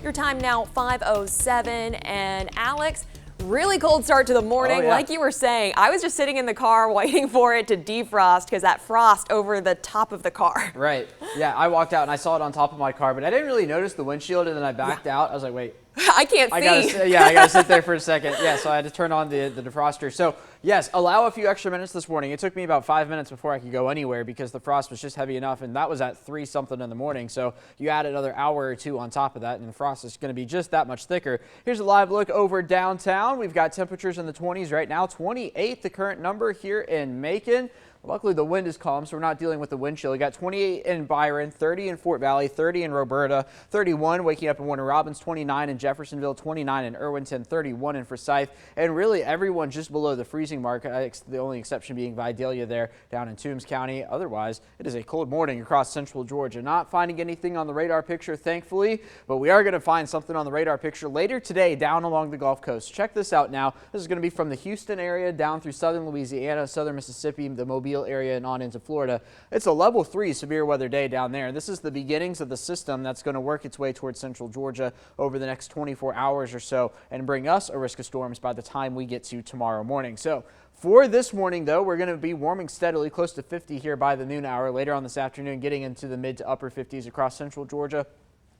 Your time now 5:07, and Alex, really cold start to the morning. Oh, yeah. Like you were saying, I was just sitting in the car waiting for it to defrost because that frost over the top of the car. Right. Yeah, I walked out and I saw it on top of my car, but I didn't really notice the windshield, and then I backed out. I was like, wait. I can't see. I gotta sit there for a second. Yeah, so I had to turn on the defroster. So yes, allow a few extra minutes this morning. It took me about 5 minutes before I could go anywhere because the frost was just heavy enough, and that was at 3 something in the morning. So you add another hour or two on top of that, and the frost is going to be just that much thicker. Here's a live look over downtown. We've got temperatures in the 20s right now. 28, the current number here in Macon. Luckily, the wind is calm, so we're not dealing with the wind chill. We got 28 in Byron, 30 in Fort Valley, 30 in Roberta, 31 waking up in Warner Robins, 29 in Jeffersonville, 29 in Irwinton, 31 in Forsyth, and really everyone just below the freezing mark. The only exception being Vidalia there down in Toombs County. Otherwise, it is a cold morning across central Georgia. Not finding anything on the radar picture, thankfully, but we are going to find something on the radar picture later today down along the Gulf Coast. Check this out now. This is going to be from the Houston area down through southern Louisiana, southern Mississippi, the Mobile area, and on into Florida. It's a level 3 severe weather day down there. This is the beginnings of the system that's going to work its way towards central Georgia over the next 24 hours or so and bring us a risk of storms by the time we get to tomorrow morning. So for this morning, though, we're going to be warming steadily close to 50 here by the noon hour. Later on this afternoon, getting into the mid to upper 50s across central Georgia.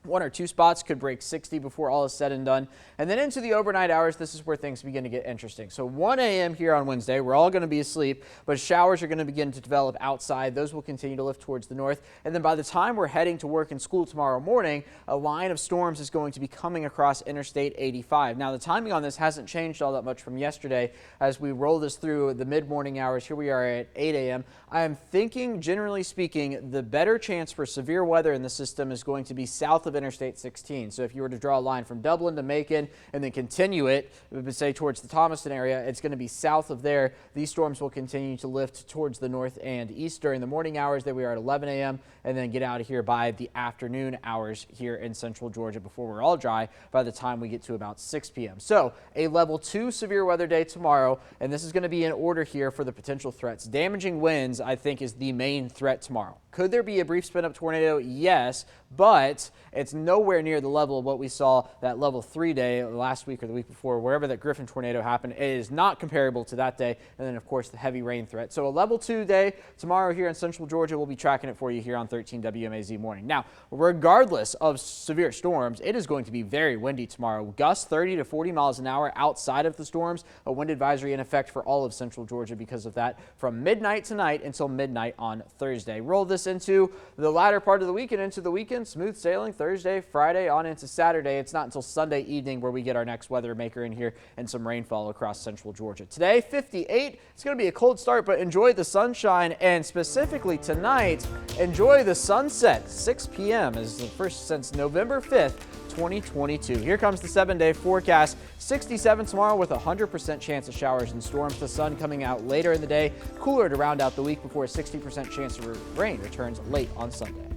One or two spots could break 60 before all is said and done. And then into the overnight hours, this is where things begin to get interesting. So 1 a.m. here on Wednesday, we're all going to be asleep, but showers are going to begin to develop outside. Those will continue to lift towards the north. And then by the time we're heading to work and school tomorrow morning, a line of storms is going to be coming across Interstate 85. Now, the timing on this hasn't changed all that much from yesterday. As we roll this through the mid-morning hours, here we are at 8 a.m. I am thinking, generally speaking, the better chance for severe weather in the system is going to be south of Interstate 16. So if you were to draw a line from Dublin to Macon and then continue it, say towards the Thomaston area, it's going to be south of there. These storms will continue to lift towards the north and east during the morning hours. There we are at 11 a.m. and then get out of here by the afternoon hours here in central Georgia before we're all dry by the time we get to about 6 p.m. So a level 2 severe weather day tomorrow, and this is going to be in order here for the potential threats. Damaging winds, I think, is the main threat tomorrow. Could there be a brief spin-up tornado? Yes, but it's nowhere near the level of what we saw that level 3 day last week or the week before, wherever that Griffin tornado happened. It is not comparable to that day. And then, of course, the heavy rain threat. So a level 2 day tomorrow here in central Georgia. We'll be tracking it for you here on 13 WMAZ Morning. Now, regardless of severe storms, it is going to be very windy tomorrow. Gusts 30 to 40 miles an hour outside of the storms. A wind advisory in effect for all of central Georgia because of that from midnight tonight until midnight on Thursday. Roll this into the latter part of the week and into the weekend. Smooth sailing Thursday, Friday, on into Saturday. It's not until Sunday evening where we get our next weather maker in here and some rainfall across central Georgia. Today, 58. It's going to be a cold start, but enjoy the sunshine, and specifically tonight, enjoy the sunset. 6 p.m. is the first since November 5th, 2022. Here comes the 7-day forecast. 67 tomorrow with a 100% chance of showers and storms. The sun coming out later in the day. Cooler to round out the week before a 60% chance of rain returns late on Sunday.